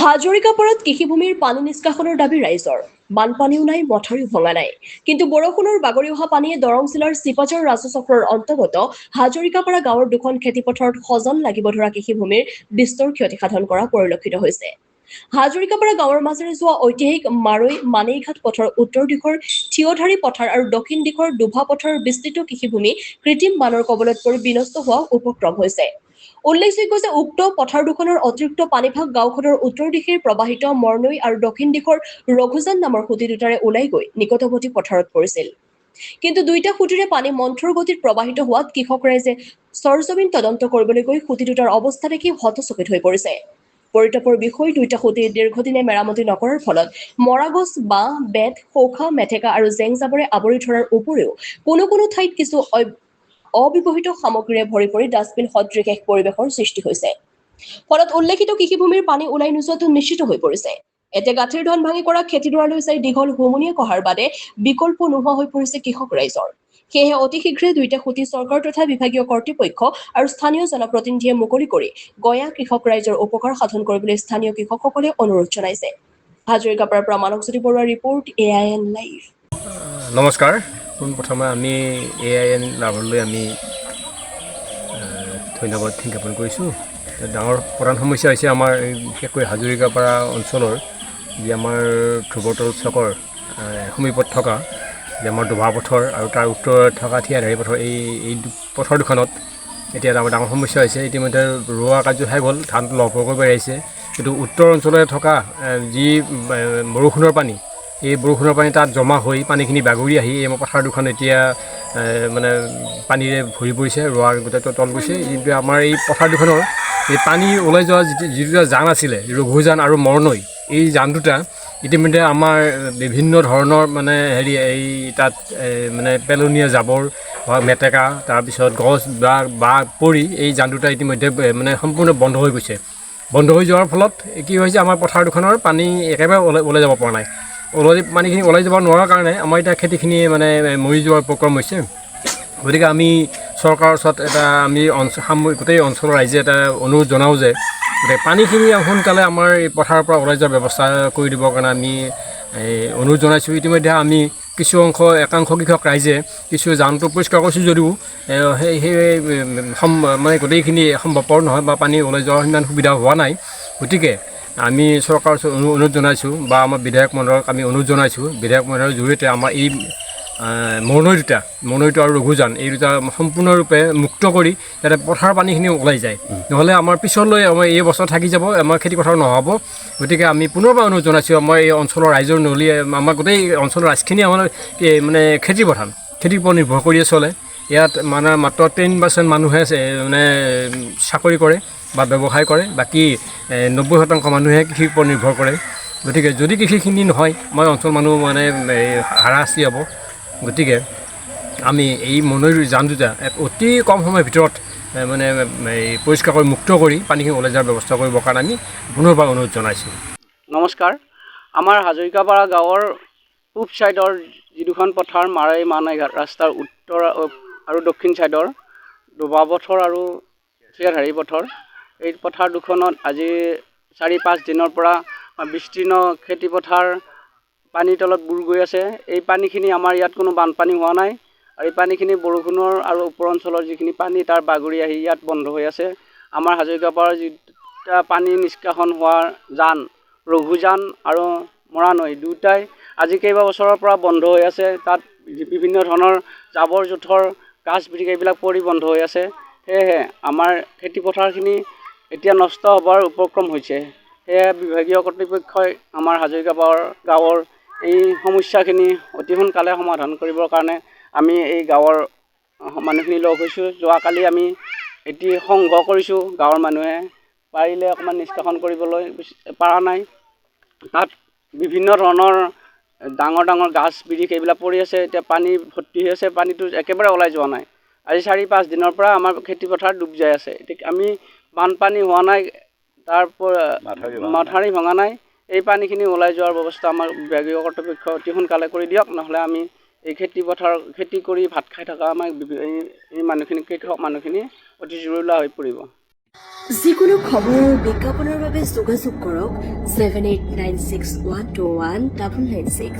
হাজৰিকাপাৰাত কৃষিভূমিৰ পানী নিষ্কাশনৰ দাবী ৰাইজৰ। বানপানীও নাই, মথাৰিও ভঙা নাই। কিন্তু বৰষুণৰ বাগৰি অহা পানীয়ে দৰং জিলাৰ চিপাঝাৰ ৰাজচক্ৰৰ অন্তৰ্গত হাজৰিকাপাৰা গাঁৱৰ দুখন খেতিপথাৰত সজন লাগিব ধৰা কৃষিভূমিৰ বিস্তৰ ক্ষতিসাধন কৰা পৰিলক্ষিত হৈছে। হাজৰিকাপাৰা গাঁৱৰ মাজেৰে যোৱা ঐতিহাসিক মাৰৈ মানেইঘাট পথৰ উত্তৰ দিশৰ থিয়ধাৰী পথাৰ আৰু দক্ষিণ দিশৰ ডোভা পথাৰৰ বিস্তৃত কৃষিভূমি কৃত্ৰিম বানৰ কবলত পৰি বিনষ্ট হোৱা উপক্ৰম হৈছে। উল্লেখযোগ্য যে উক্ত পথাৰ দুখনৰ অতিৰিক্ত পানীভাগ গাঁওখনৰ উত্তৰ দিশে প্ৰবাহিত মৰনৈ আৰু দক্ষিণ দিশৰ ৰঘুজান নামৰ সুঁতি দুটাৰে ওলাই গৈ নিকটৱৰ্তী পথাৰত পৰিছিল। কিন্তু দুইটা সুঁতিৰে পানী মন্থৰ গতিত প্ৰবাহিত হোৱাত কৃষক ৰাইজে চৰজমিন তদন্ত কৰিবলৈ গৈ সুঁতি দুটাৰ অৱস্থা দেখি হতচকিত হৈ পৰিছে। পৰিতাপৰ বিষয়, দুইটা সুঁতি দীৰ্ঘদিনে মেৰামতি নকৰাৰ ফলত মৰাগছ, বাঁহ, বেত, সৌখা, মেটেকা আৰু জেং জাবৰে আৱৰি ধৰাৰ উপৰিও কোনো ঠাইত কিছু অব্যৱহৃত সামগ্ৰীৰে ভৰি পৰি ডাষ্টবিন সদৃশ এক পৰিৱেশৰ সৃষ্টি হৈছে। ফলত উল্লেখিত কৃষিভূমিৰ পানী ওলাই নোযোৱাটো নিশ্চিত হৈ পৰিছে। এতিয়া গাঁঠিৰ ধন ভাঙি কৰা খেতিডৰালৈ চাই দীঘল হুমুনিয়াহ কহাৰ বাদে বিকল্প নোহোৱা হৈ পৰিছে কৃষক ৰাইজৰ। সেয়েহে অতি শীঘ্ৰে দুইটা সুঁতি চৰকাৰ তথা বিভাগীয় কৰ্তৃপক্ষ আৰু স্থানীয় জনপ্ৰতিনিধিয়ে মুকলি কৰি গঞা কৃষক ৰাইজৰ উপকাৰ সাধন কৰিবলৈ স্থানীয় কৃষকসকলে অনুৰোধ জনাইছে। হাজৰিকাপাৰাৰ পৰা মানৱজ্যোতি বৰুৱাৰ ৰিপৰ্ট, AIN লাইভ। নমস্কাৰ। পোনপ্ৰথমে আমি AIN লাভলৈ আমি ধন্যবাদ জ্ঞাপন কৰিছোঁ। ডাঙৰ প্ৰধান সমস্যা হৈছে আমাৰ বিশেষকৈ হাজৰিকাপাৰা অঞ্চলৰ যি আমাৰ ধ্ৰুৱতল চকৰ সমীপত থকা যে আমাৰ ডোভা পথৰ আৰু তাৰ উত্তৰত থকা থিয়াধাৰী পথৰ এই পথৰ দুখনত এতিয়া ডাঙৰ সমস্যা হৈছে। ইতিমধ্যে ৰোৱা কাৰ্য শেষ হ'ল, ধানটো লহপহকৈ বাঢ়ি আহিছে, কিন্তু উত্তৰ অঞ্চলত থকা যি বৰষুণৰ পানী, এই বৰষুণৰ পানী তাত জমা হৈ পানীখিনি বাগৰি আহি এই পথাৰ দুখন এতিয়া মানে পানীৰে ভৰি পৰিছে, ৰোৱাৰ গোটেই তল গৈছে। কিন্তু আমাৰ এই পথাৰ দুখনৰ এই পানী ওলাই যোৱা যিটো জান আছিলে, ৰঘুজান আৰু মৰনৈ, এই জান দুটা ইতিমধ্যে আমাৰ বিভিন্ন ধৰণৰ মানে এই তাত মানে পেলনীয়া জাবৰ বা মেটেকা, তাৰপিছত গছ বা পৰি এই জান দুটা ইতিমধ্যে মানে সম্পূৰ্ণ বন্ধ হৈ গৈছে। বন্ধ হৈ যোৱাৰ ফলত কি হৈছে, আমাৰ পথাৰ দুখনৰ পানী একেবাৰে ওলাই যাব পৰা নাই। পানীখিনি ওলাই যাব নোৱাৰাৰ কাৰণে আমাৰ এতিয়া খেতিখিনি মানে মৰি যোৱাৰ উপক্ৰম হৈছে। গতিকে আমি চৰকাৰৰ ওচৰত আমি গোটেই অঞ্চলৰ ৰাইজে এটা অনুৰোধ জনাওঁ যে পানীখিনি সোনকালে আমাৰ এই পথাৰৰ পৰা ওলাই যোৱাৰ ব্যৱস্থা কৰি দিবৰ কাৰণে আমি অনুৰোধ জনাইছোঁ। ইতিমধ্যে আমি একাংশ কৃষক ৰাইজে কিছু জানটো পৰিষ্কাৰ কৰিছোঁ যদিও সেই মানে গোটেইখিনি সম্ভৱপৰ নহয় বা পানী ওলাই যোৱাৰ সিমান সুবিধা হোৱা নাই। গতিকে আমি চৰকাৰৰ ওচৰত অনুৰোধ জনাইছোঁ বা আমাৰ বিধায়ক মণ্ডলক আমি অনুৰোধ জনাইছোঁ, বিধায়ক মণ্ডলৰ জৰিয়তে আমাৰ এই মৰনৈটো আৰু ৰঘুজান এই দুটা সম্পূৰ্ণৰূপে মুক্ত কৰি যাতে পথাৰৰ পানীখিনি ওলাই যায়, নহ'লে আমাৰ পিছলৈ এই বছৰ থাকি যাব, আমাৰ খেতিপথাৰ নহ'ব। গতিকে আমি পুনৰবাৰ অনুৰোধ জনাইছোঁ, আমাৰ এই অঞ্চলৰ ৰাইজৰ নহ'লে আমাৰ গোটেই অঞ্চলৰ ৰাইজখিনি আমাৰ মানে খেতিৰ ওপৰত নিৰ্ভৰ কৰিয়ে চলে। ইয়াত মানে মাত্ৰ 10% মানুহে মানে চাকৰি কৰে বা ব্যৱসায় কৰে, বাকী 90% মানুহে কৃষিৰ ওপৰত নিৰ্ভৰ কৰে। গতিকে যদি কৃষিখিনি নহয়, আমাৰ অঞ্চল মানুহ মানে হাৰাশাস্তি হ'ব। গতিকে আমি এই মৰনৈৰ জান দুটা অতি কম সময়ৰ ভিতৰত মানে পৰিষ্কাৰ কৰি মুক্ত কৰি পানীখিনি ওলাই যোৱাৰ ব্যৱস্থা কৰিবৰ কাৰণে আমি পুনৰবাৰ অনুৰোধ জনাইছোঁ। নমস্কাৰ। আমাৰ হাজৰিকাপাৰা গাঁৱৰ পূব ছাইডৰ যি দুখন পথাৰ মাৰৈ মানেইঘাট ৰাস্তাৰ উত্তৰ আৰু দক্ষিণ ছাইডৰ ডোভা পথৰ আৰু থিয়াধাৰী পথৰ, এই পথাৰ দুখনত আজি 4-5 দিনৰ পৰা বিস্তীৰ্ণ খেতিপথাৰ পানীৰ তলত বুৰ গৈ আছে। এই পানীখিনি আমাৰ ইয়াত কোনো বানপানী হোৱা নাই, আৰু এই পানীখিনি বৰষুণৰ আৰু ওপৰ অঞ্চলৰ যিখিনি পানী তাৰ বাগৰি আহি ইয়াত বন্ধ হৈ আছে। আমাৰ হাজৰিকাপাৰাৰ যিটা পানী নিষ্কাশন হোৱাৰ জান, ৰঘুজান আৰু মৰানৈ, দুয়োটাই আজি কেইবাবছৰৰ পৰা বন্ধ হৈ আছে। তাত বিভিন্ন ধৰণৰ জাবৰ জোঁথৰ, গাছ এইবিলাক পৰি বন্ধ হৈ আছে। সেয়েহে আমাৰ খেতিপথাৰখিনি এতিয়া নষ্ট হোৱাৰ উপক্ৰম হৈছে। সেয়ে বিভাগীয় কৰ্তৃপক্ষই আমাৰ হাজৰিকাপাৰা গাঁৱৰ এই সমস্যাখিনি অতি সোনকালে সমাধান কৰিবৰ কাৰণে আমি এই গাঁৱৰ মানুহখিনি লগ হৈছোঁ। যোৱাকালি আমি এটি সংঘ কৰিছোঁ, গাঁৱৰ মানুহে পাৰিলে অকণমান নিষ্কাশন কৰিবলৈ পৰা নাই। তাত বিভিন্ন ধৰণৰ ডাঙৰ গাছ এইবিলাক পৰি আছে, এতিয়া পানী ভৰ্তি হৈ আছে, পানীটো একেবাৰে ওলাই যোৱা নাই। আজি 4-5 দিনৰ পৰা আমাৰ খেতিপথাৰ ডুব যাই আছে। এতিয়া আমি বানপানী হোৱা নাই, তাৰপৰা মথাউৰি ভঙা নাই, এই পানীখিনি ওলাই যোৱাৰ ব্যৱস্থা আমাৰ বিভাগীয় কৰ্তৃপক্ষই অতি সোনকালে কৰি দিয়ক, নহ'লে আমি এই খেতি কৰি ভাত খাই থকা আমাৰ এই মানুহখিনি কৃষক মানুহখিনি অতি জুৰুলা হৈ পৰিব। যিকোনো খবৰ আৰু বিজ্ঞাপনৰ বাবে যোগাযোগ কৰক 7896121996